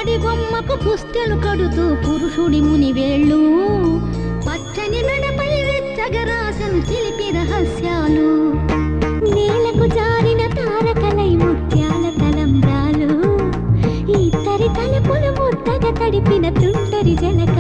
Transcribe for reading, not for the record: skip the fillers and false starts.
పుత్తడి బొమ్మకు పుస్తెలు కడుతూ పురుషుడి ముని వేళ్ళు పచ్చని మెడపై వెచ్చగరాసను చిలిపి రహస్యాలు నేలకు జారిన తారకలై ముత్యాల తలంబ్రాలు ఇద్దరి తలుపులు ముద్దగా తడిపిన తుంటరి జనక